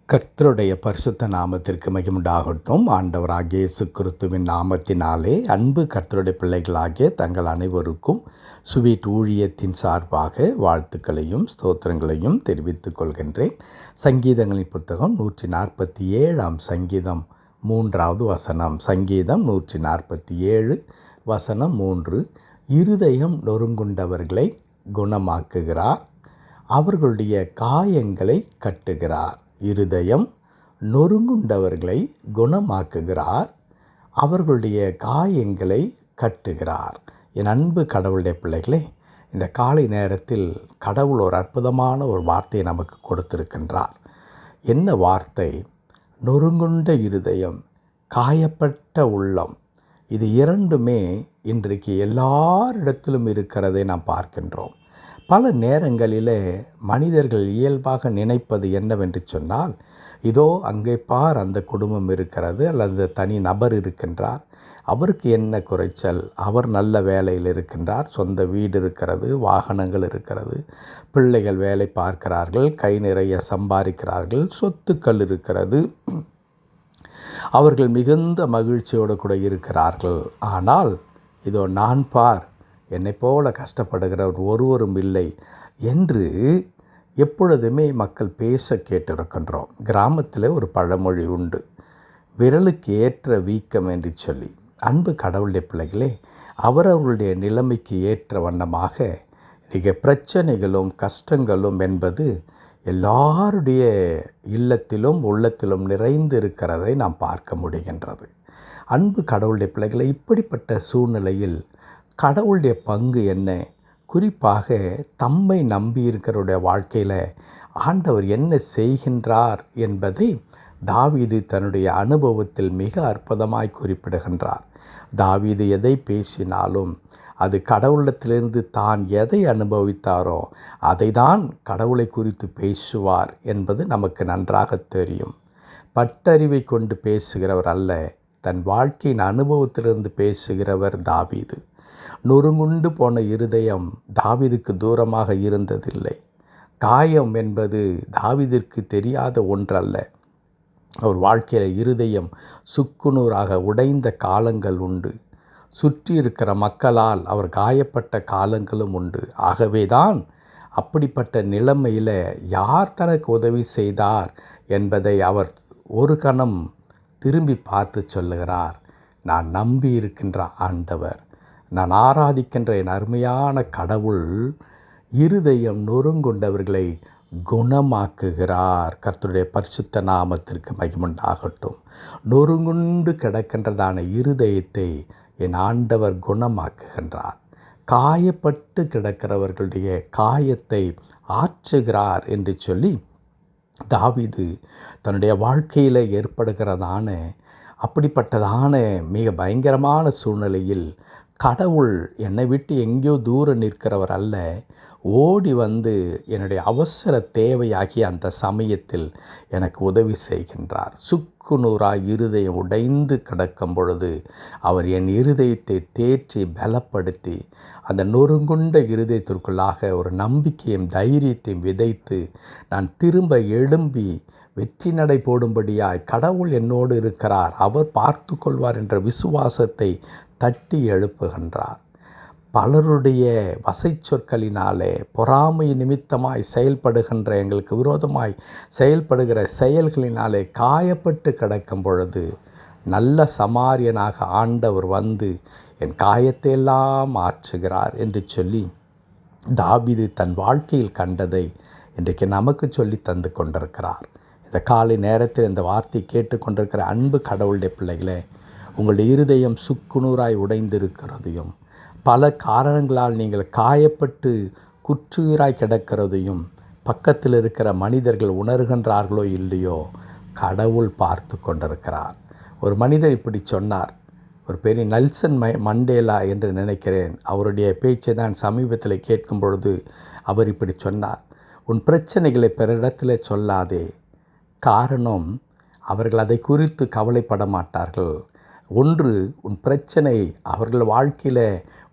கர்த்தருடைய பரிசுத்த நாமத்திற்கு மகிமுண்டாகட்டும். ஆண்டவராகிய இயேசு கிறிஸ்துவின் நாமத்தினாலே அன்பு கர்த்தருடைய பிள்ளைகளாகிய தங்கள் அனைவருக்கும் சுவீட் ஊழியத்தின் சார்பாக வாழ்த்துக்களையும் ஸ்தோத்திரங்களையும் தெரிவித்துக் கொள்கின்றேன். சங்கீதங்களின் புத்தகம் 147 சங்கீதம் 3வது வசனம். சங்கீதம் 147 வசனம் 3. இருதயம் நொறுங்குண்டவர்களை குணமாக்குகிறார், அவர்களுடைய காயங்களை கட்டுகிறார். இருதயம் நொறுங்குண்டவர்களை குணமாக்குகிறார், அவர்களுடைய காயங்களை கட்டுகிறார். என் அன்பு கடவுளுடைய பிள்ளைகளே, இந்த காலை நேரத்தில் கடவுள் ஒரு அற்புதமான ஒரு வார்த்தையை நமக்கு கொடுத்திருக்கின்றார். என்ன வார்த்தை? நொறுங்குண்ட இருதயம், காயப்பட்ட உள்ளம். இது இரண்டுமே இன்றைக்கு எல்லாரிடத்திலும் இருக்கிறதை நாம் பார்க்கின்றோம். பல நேரங்களிலே மனிதர்கள் இயல்பாக நினைப்பது என்னவென்று சொன்னால், இதோ அங்கே பார், அந்த குடும்பம் இருக்கிறது அல்லது தனி நபர் இருக்கின்றார், அவருக்கு என்ன குறைச்சல், அவர் நல்ல வேலையில் இருக்கின்றார், சொந்த வீடு இருக்கிறது, வாகனங்கள் இருக்கிறது, பிள்ளைகள் வேலை பார்க்கிறார்கள், கை நிறைய சம்பாதிக்கிறார்கள், சொத்துக்கள் இருக்கிறது, அவர்கள் மிகுந்த மகிழ்ச்சியோடு கூட இருக்கிறார்கள். ஆனால் இதோ நான் பார், என்னை போல கஷ்டப்படுகிறவர் ஒருவரும் இல்லை என்று எப்பொழுதுமே மக்கள் பேச கேட்டிருக்கின்றோம். கிராமத்தில் ஒரு பழமொழி உண்டு, விரலுக்கு ஏற்ற வீக்கம் என்று சொல்லி. அன்பு கடவுளுடைய பிள்ளைகளே, அவரவர்களுடைய நிலைமைக்கு ஏற்ற வண்ணமாக இன்றைக்கு பிரச்சனைகளும் கஷ்டங்களும் என்பது எல்லாருடைய இல்லத்திலும் உள்ளத்திலும் நிறைந்து இருக்கிறதை நாம் பார்க்க முடிகின்றது. அன்பு கடவுளுடைய பிள்ளைகளை, இப்படிப்பட்ட சூழ்நிலையில் கடவுளுடைய பங்கு என்ன? குறிப்பாக தம்மை நம்பியிருக்கிறவருடைய வாழ்க்கையில் ஆண்டவர் என்ன செய்கின்றார் என்பதை தாவீது தன்னுடைய அனுபவத்தில் மிக அற்புதமாய் குறிப்பிடுகின்றார். தாவீது எதை பேசினாலும் அது கடவுளத்திலிருந்து தான் எதை அனுபவித்தாரோ அதை தான் கடவுளை குறித்து பேசுவார் என்பது நமக்கு நன்றாக தெரியும். பட்டறிவை கொண்டு பேசுகிறவர் அல்ல, தன் வாழ்க்கையின் அனுபவத்திலிருந்து பேசுகிறவர் தாவீது. நொறுங்குண்டு போன இருதயம் தாவீதுக்கு தூரமாக இருந்ததில்லை. காயம் என்பது தாவீதிற்கு தெரியாத ஒன்றல்ல. அவர் வாழ்க்கையில் இருதயம் சுக்குநூறாக உடைந்த காலங்கள் உண்டு. சுற்றி இருக்கிற மக்களால் அவர் காயப்பட்ட காலங்களும் உண்டு. ஆகவேதான் அப்படிப்பட்ட நிலைமையில் யார் தனக்கு உதவி செய்தார் என்பதை அவர் ஒரு கணம் திரும்பி பார்த்து சொல்லுகிறார், நான் நம்பி இருக்கின்ற ஆண்டவர், நான் ஆராதிக்கின்ற என் அருமையான கடவுள் இருதயம் நொறுங்குண்டவர்களை குணமாக்குகிறார். கர்த்தருடைய பரிசுத்த நாமத்திற்கு மகிமுண்டாகட்டும். நொறுங்குண்டு கிடக்கின்றதான இருதயத்தை என் ஆண்டவர் குணமாக்குகின்றார். காயப்பட்டு கிடக்கிறவர்களுடைய காயத்தை ஆற்றுகிறார் என்று சொல்லி தாவீது தன்னுடைய வாழ்க்கையில் ஏற்படுகிறதான அப்படிப்பட்டதான மிக பயங்கரமான சூழ்நிலையில் கடவுள் என்னை விட்டு எங்கேயோ தூரம் நிற்கிறவர் அல்ல, ஓடி வந்து என்னுடைய அவசர தேவையாகிய அந்த சமயத்தில் எனக்கு உதவி செய்கின்றார். சுக்குநூறாய் இருதயம் உடைந்து கிடக்கும் பொழுது அவர் என் இருதயத்தை தேற்றி பலப்படுத்தி அந்த நொறுங்குண்ட இருதயத்திற்குள்ளாக ஒரு நம்பிக்கையும் தைரியத்தையும் விதைத்து நான் திரும்ப எழும்பி வெற்றி நடை போடும்படியாய் கடவுள் என்னோடு இருக்கிறார், அவர் பார்த்து கொள்வார் என்ற விசுவாசத்தை தட்டி எழுப்புகின்றார். பலருடைய வசை சொற்களினாலே பொறாமை நிமித்தமாய் செயல்படுகின்ற, எங்களுக்கு விரோதமாய் செயல்படுகிற செயல்களினாலே காயப்பட்டு கிடக்கும் பொழுது நல்ல சமாரியனாக ஆண்டவர் வந்து என் காயத்தையெல்லாம் ஆற்றுகிறார் என்று சொல்லி தாவீது தன் வாழ்க்கையில் கண்டதை இன்றைக்கு நமக்கு சொல்லி தந்து கொண்டிருக்கிறார். இந்த காலை நேரத்தில் இந்த வார்த்தை கேட்டுக்கொண்டிருக்கிற அன்பு கடவுளுடைய பிள்ளைகளே, உங்களுடைய இருதயம் சுக்குநூறாய் உடைந்திருக்கிறதையும் பல காரணங்களால் நீங்கள் காயப்பட்டு குற்றுயிராய் கிடக்கிறதையும் பக்கத்தில் இருக்கிற மனிதர்கள் உணர்கின்றார்களோ இல்லையோ, கடவுள் பார்த்து கொண்டிருக்கிறார். ஒரு மனிதர் இப்படி சொன்னார், ஒரு பெரிய நெல்சன் மண்டேலா என்று நினைக்கிறேன், அவருடைய பேச்சை தான் சமீபத்தில் கேட்கும் பொழுது அவர் இப்படி சொன்னார், உன் பிரச்சனைகளை பிறரிடத்தில் சொல்லாதே, காரணம் அவர்கள் அதை குறித்து கவலைப்பட மாட்டார்கள். ஒன்று, உன் பிரச்சனை அவர்கள் வாழ்க்கையில்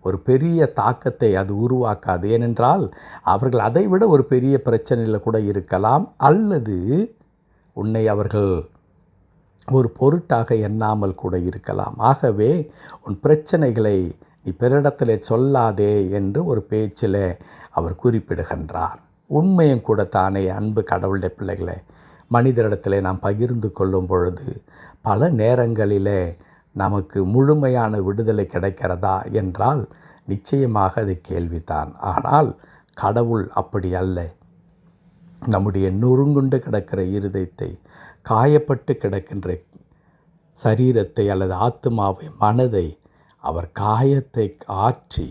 ஒரு பெரிய தாக்கத்தை அது உருவாக்காது. ஏனென்றால் அவர்கள் அதை விட ஒரு பெரிய பிரச்சனையில் கூட இருக்கலாம், அல்லது உன்னை அவர்கள் ஒரு பொருட்டாக எண்ணாமல் கூட இருக்கலாம். ஆகவே உன் பிரச்சனைகளை நீ பிறரிடத்திலே சொல்லாதே என்று ஒரு பேச்சில் அவர் குறிப்பிடுகின்றார். உண்மையும் கூட தானே. அன்பு கடவுளுடைய பிள்ளைகளை, மனிதரிடத்திலே நாம் பகிர்ந்து கொள்ளும் பொழுது பல நேரங்களிலே நமக்கு முழுமையான விடுதலை கிடைக்கிறதா என்றால் நிச்சயமாக அது கேள்விதான். ஆனால் கடவுள் அப்படி அல்ல. நம்முடைய நொறுங்குண்டு கிடக்கிற இருதயத்தை, காயப்பட்டு கிடக்கின்ற சரீரத்தை அல்லது ஆத்துமாவை, மனதை அவர் காயத்தை ஆற்றி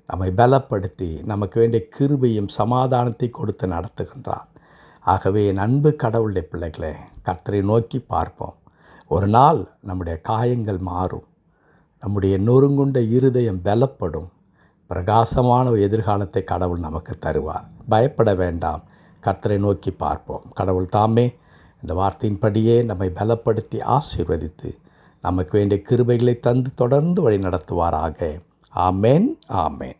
நம்மை பலப்படுத்தி நமக்கு வேண்டிய கிருபையும் சமாதானத்தை கொடுத்து நடத்துகின்றார். ஆகவே என் அன்பு கடவுளுடைய பிள்ளைகளே, கர்த்தரை நோக்கி பார்ப்போம். ஒரு நாள் நம்முடைய காயங்கள் மாறும், நம்முடைய நொறுங்குண்ட இருதயம் பலப்படும், பிரகாசமான ஒரு எதிர்காலத்தை கடவுள் நமக்கு தருவார். பயப்பட வேண்டாம், கர்த்தரை நோக்கி பார்ப்போம். கடவுள் தாமே இந்த வார்த்தையின்படியே நம்மை பலப்படுத்தி ஆசீர்வதித்து நமக்கு வேண்டிய கிருபைகளை தந்து தொடர்ந்து வழி நடத்துவாராக. ஆமேன், ஆமேன்.